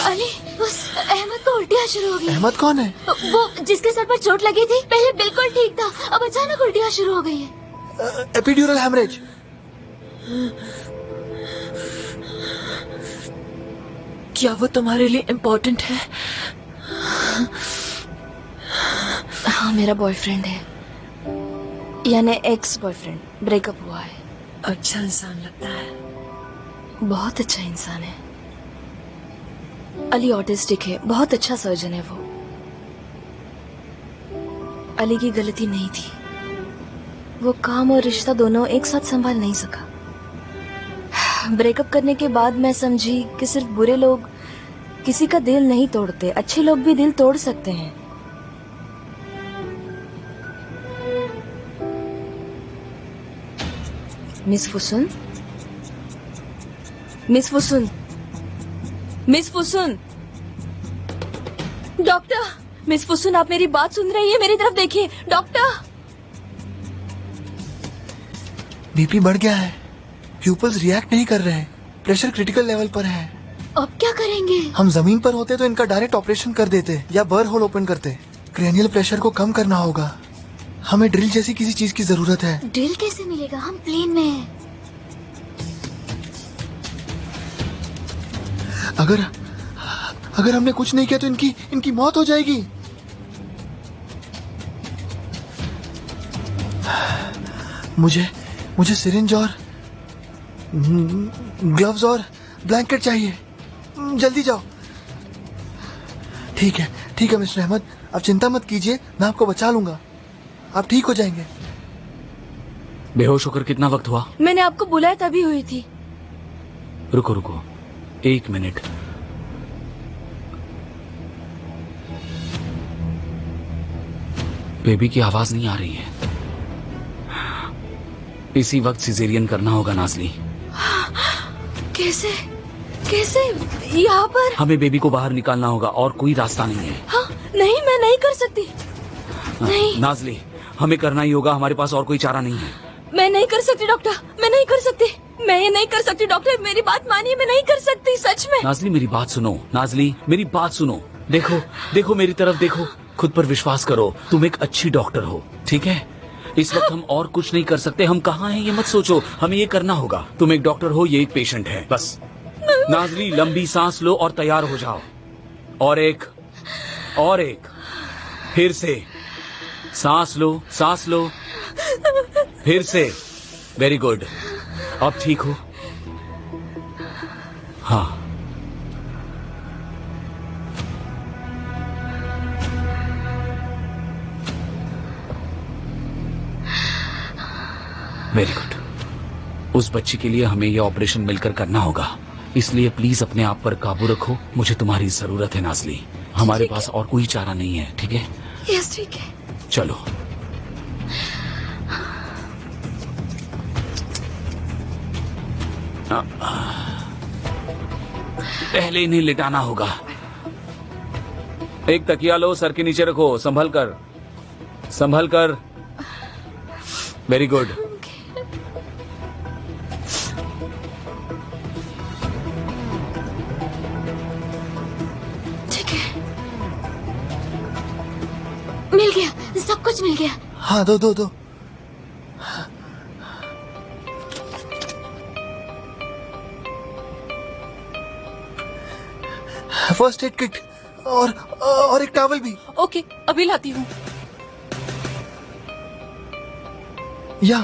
Speaker 12: अली, उस अहमद को उल्टियाँ शुरू हो गई।
Speaker 3: अहमद कौन है?
Speaker 12: वो जिसके सर पर चोट लगी थी। पहले बिल्कुल ठीक था, अब अचानक उल्टियाँ शुरू हो गई है।
Speaker 3: Epidural haemorrhage.
Speaker 8: क्या वो तुम्हारे लिए इम्पोर्टेंट है?
Speaker 12: हाँ, मेरा बॉयफ्रेंड है, यानी एक्स बॉयफ्रेंड। ब्रेकअप हुआ है।
Speaker 8: अच्छा इंसान लगता है।
Speaker 12: बहुत अच्छा इंसान है। अली ऑटिस्टिक है, बहुत अच्छा सर्जन है वो। अली की गलती नहीं थी। वो काम और रिश्ता दोनों एक साथ संभाल नहीं सका। ब्रेकअप करने के बाद मैं समझी कि सिर्फ बुरे लोग किसी का दिल नहीं तोड़ते, अच्छे लोग भी दिल तोड़ सकते हैं। Miss Fusun, miss Fusun, miss Fusun, doctor, miss Fusun, आप मेरी बात सुन रही है? मेरी तरफ देखिए डॉक्टर।
Speaker 3: बीपी बढ़ गया है, प्यूपल्स रिएक्ट नहीं कर रहे हैं, प्रेशर क्रिटिकल लेवल पर है।
Speaker 12: अब क्या करेंगे?
Speaker 3: हम जमीन पर होते तो इनका डायरेक्ट ऑपरेशन कर देते या बर्न होल ओपन करते। क्रेनियल प्रेशर को कम करना होगा। हमें ड्रिल जैसी किसी चीज की जरूरत है।
Speaker 12: ड्रिल कैसे मिलेगा? हम प्लेन में हैं।
Speaker 3: अगर हमने कुछ नहीं किया तो इनकी मौत हो जाएगी। मुझे सिरिंज और ग्लव्स और ब्लैंकेट चाहिए। जल्दी जाओ। ठीक है मिस्टर अहमद, आप चिंता मत कीजिए, मैं आपको बचा लूंगा। आप ठीक हो जाएंगे।
Speaker 1: बेहोश होकर कितना वक्त हुआ?
Speaker 12: मैंने आपको बुलाया तभी हुई थी।
Speaker 1: रुको 1 मिनट। बेबी की आवाज नहीं आ रही है। इसी वक्त सिजेरियन करना होगा नाज़ली।
Speaker 12: कैसे यहाँ पर?
Speaker 1: हमें बेबी को बाहर निकालना होगा और कोई रास्ता नहीं है।
Speaker 12: हाँ, नहीं, मैं नहीं कर सकती। नहीं
Speaker 1: नाज़ली, हमें करना ही होगा, हमारे पास और कोई चारा नहीं है।
Speaker 12: मैं नहीं कर सकती डॉक्टर, मैं नहीं कर सकती, मैं ये नहीं कर सकती डॉक्टर, मेरी बात मानिए, मैं नहीं कर सकती, सच में।
Speaker 1: नाज़ली मेरी बात सुनो, नाज़ली मेरी बात सुनो। देखो मेरी तरफ देखो, खुद पर विश्वास करो, तुम एक अच्छी डॉक्टर हो, ठीक है? इस वक्त हम और कुछ नहीं कर सकते। हम कहाँ हैं ये मत सोचो, हमें ये करना होगा। तुम एक डॉक्टर हो, ये एक पेशेंट है, बस। नाज़ली लंबी सांस लो और तैयार हो जाओ। और एक फिर से सांस लो फिर से। वेरी गुड, अब ठीक हो? हाँ। Very good. उस बच्ची के लिए हमें यह ऑपरेशन मिलकर करना होगा, इसलिए प्लीज अपने आप पर काबू रखो। मुझे तुम्हारी जरूरत है नाज़ली, हमारे पास और कोई चारा नहीं है, ठीक है?
Speaker 12: यस, ठीक है।
Speaker 1: चलो। पहले इन्हें लिटाना होगा। एक तकिया लो, सर के नीचे रखो, संभल कर। Very good.
Speaker 12: ठीक है, मिल गया, सब कुछ मिल गया।
Speaker 3: हाँ, दो। फर्स्ट एड किट और एक टॉवल भी।
Speaker 8: ओके, अभी लाती हूँ।
Speaker 3: या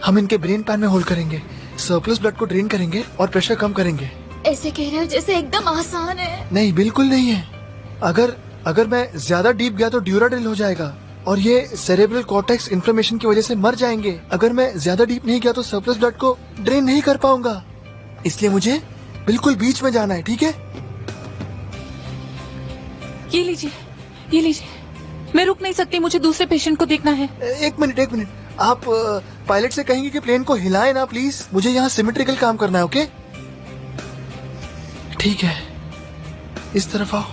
Speaker 3: हम इनके ब्रेन पैन में होल्ड करेंगे, सरप्लस ब्लड को ड्रेन करेंगे और प्रेशर कम करेंगे।
Speaker 12: ऐसे कह रहे हो जैसे एकदम आसान है।
Speaker 3: नहीं, बिल्कुल नहीं है। अगर मैं ज्यादा डीप गया तो ड्यूराड्रिल हो जाएगा और ये सेरेब्रल कॉर्टेक्स इन्फ्लेमेशन की वजह से मर जाएंगे। अगर मैं ज्यादा डीप नहीं गया तो सरप्लस ब्लड को ड्रेन नहीं कर पाऊंगा, इसलिए मुझे बिल्कुल बीच में जाना है, ठीक है?
Speaker 8: ये लीजिए, मैं रुक नहीं सकती, मुझे दूसरे पेशेंट को देखना है।
Speaker 3: एक मिनट, आप पायलट से कहेंगे कि प्लेन को हिलाए ना प्लीज, मुझे यहाँ सिमेट्रिकल काम करना है, ओके? ठीक है, इस तरफ आओ।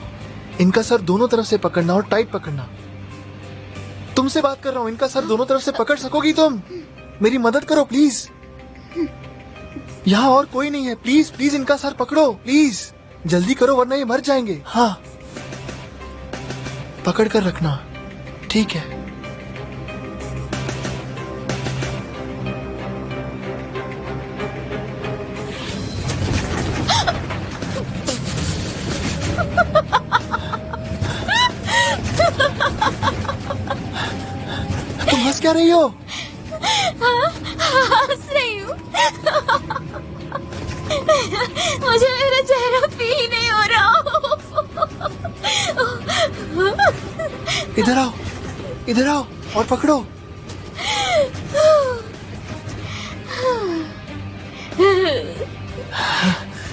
Speaker 3: इनका सर दोनों तरफ से पकड़ना और टाइट पकड़ना। तुमसे बात कर रहा हूँ, इनका सर दोनों तरफ से पकड़ सकोगी तुम? मेरी मदद करो प्लीज। यहाँ और कोई नहीं है, प्लीज इनका सर पकड़ो, प्लीज जल्दी करो वरना ये मर जाएंगे। हाँ, पकड़ कर रखना, ठीक है? तुम हंस क्या रही हो?
Speaker 12: हंस रही हूँ। मुझे मेरा चेहरा फील नहीं हो रहा।
Speaker 3: इधर आओ और पकड़ो।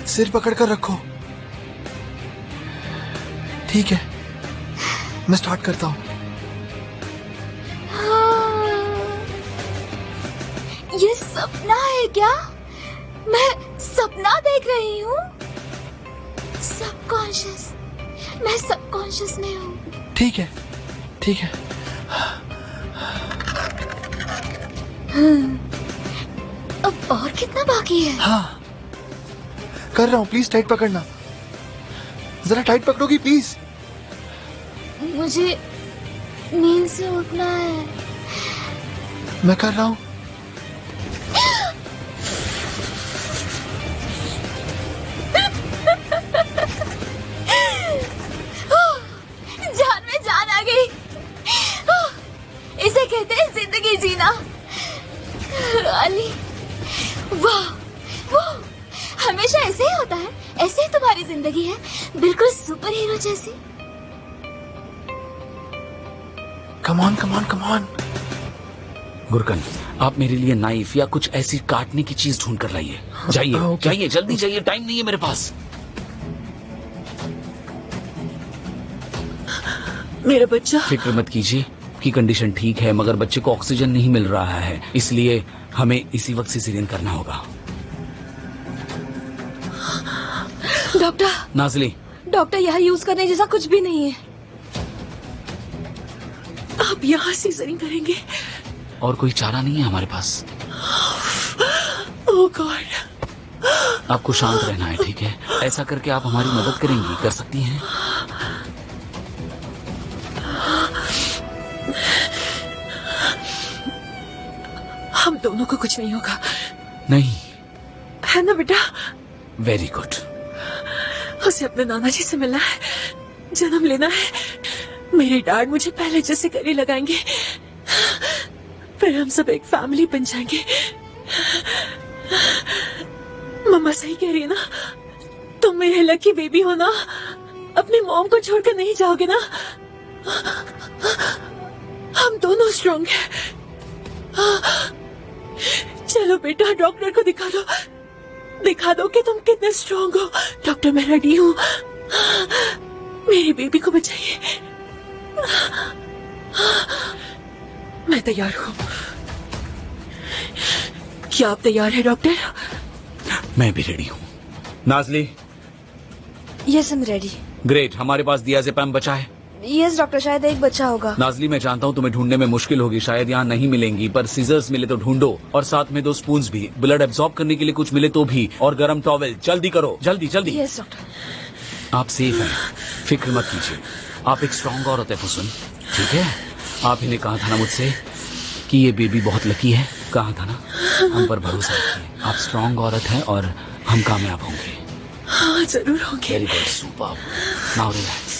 Speaker 3: सिर पकड़कर रखो। ठीक है, मैं स्टार्ट करता हूँ।
Speaker 2: ये सपना है क्या? मैं सपना देख रही हूँ। सबकॉन्शियस, मैं सबकॉन्शियस में हूँ।
Speaker 3: ठीक है, ठीक है।
Speaker 2: अब और कितना बाकी है?
Speaker 3: हाँ, कर रहा हूँ। प्लीज टाइट पकड़ना। जरा टाइट पकड़ोगी प्लीज?
Speaker 2: मुझे नींद से उठना है।
Speaker 3: मैं कर रहा हूँ।
Speaker 2: जान में जान आ गई। इसे कहते हैं जिंदगी जीना। अली, वाह, वाह, हमेशा ऐसे ही होता है। ऐसे ही तुम्हारी जिंदगी है, बिल्कुल सुपर हीरो जैसी।
Speaker 3: Come on, come on, come on.
Speaker 1: Gurkan, आप मेरे लिए नाइफ या कुछ ऐसी काटने की चीज ढूंढ कर लाइए। जाइए, जाइए, जल्दी जाइए, टाइम नहीं है मेरे पास।
Speaker 8: मेरा बच्चा।
Speaker 1: फिक्र मत कीजिए कि कंडीशन ठीक है, मगर बच्चे को ऑक्सीजन नहीं मिल रहा है, इसलिए हमें इसी वक्त सिजेरियन करना होगा।
Speaker 12: डॉक्टर।
Speaker 1: नाज़ली।
Speaker 12: डॉक्टर, यहाँ यूज करने जैसा कुछ भी नहीं है।
Speaker 8: आप यहाँ सिजेरियन करेंगे?
Speaker 1: और कोई चारा नहीं है हमारे पास।
Speaker 8: ओह गॉड।
Speaker 1: आपको शांत रहना है, ठीक है? ऐसा करके आप हमारी मदद करेंगी, कर सकती हैं?
Speaker 8: हम दोनों को कुछ नहीं होगा।
Speaker 1: नहीं
Speaker 8: है ना बेटा?
Speaker 1: Very good.
Speaker 8: उसे अपने नाना जी से मिलना है, जन्म लेना है। मेरे डैड मुझे पहले जैसे गले लगाएंगे, फिर हम सब एक फैमिली बन जाएंगे। मम्मा सही कह रही है ना? तुम मेरे लकी बेबी हो ना? अपनी मॉम को छोड़कर नहीं जाओगे ना? हम दोनों स्ट्रॉन्ग हैं। चलो बेटा, डॉक्टर को दिखा दो कि तुम कितने स्ट्रॉन्ग हो। डॉक्टर, मैं रेडी हूँ। मेरी बेबी को बचाइए। मैं तैयार हूँ। क्या आप तैयार हैं डॉक्टर?
Speaker 1: मैं भी रेडी हूँ। Nazli.
Speaker 12: Yes, I am ready.
Speaker 1: Great, हमारे पास दियाज़ेपम बचा है।
Speaker 12: यस डॉक्टर, शायद एक बच्चा होगा।
Speaker 1: नाज़ली, मैं जानता हूँ तुम्हें ढूंढने में मुश्किल होगी, शायद यहाँ नहीं मिलेंगी, पर सीजर्स मिले तो ढूंढो, और साथ में 2 स्पून्स भी, ब्लड एब्जॉर्ब करने के लिए कुछ मिले तो भी, और गरम टॉवेल। जल्दी करो, जल्दी जल्दी।
Speaker 12: Yes doctor.
Speaker 1: आप सेफ हैं, फिक्र मत कीजिए। आप एक स्ट्रॉन्ग औरत है फुसन, ठीक है? आप इन्हें कहा था ना मुझसे कि ये बेबी बहुत लकी है? कहा था ना? हम पर भरोसा रखिए। आप स्ट्रॉन्ग औरत हैं और हम कामयाब होंगे।
Speaker 8: हाँ, जरूर होंगे।
Speaker 1: Very good, super. Now relax.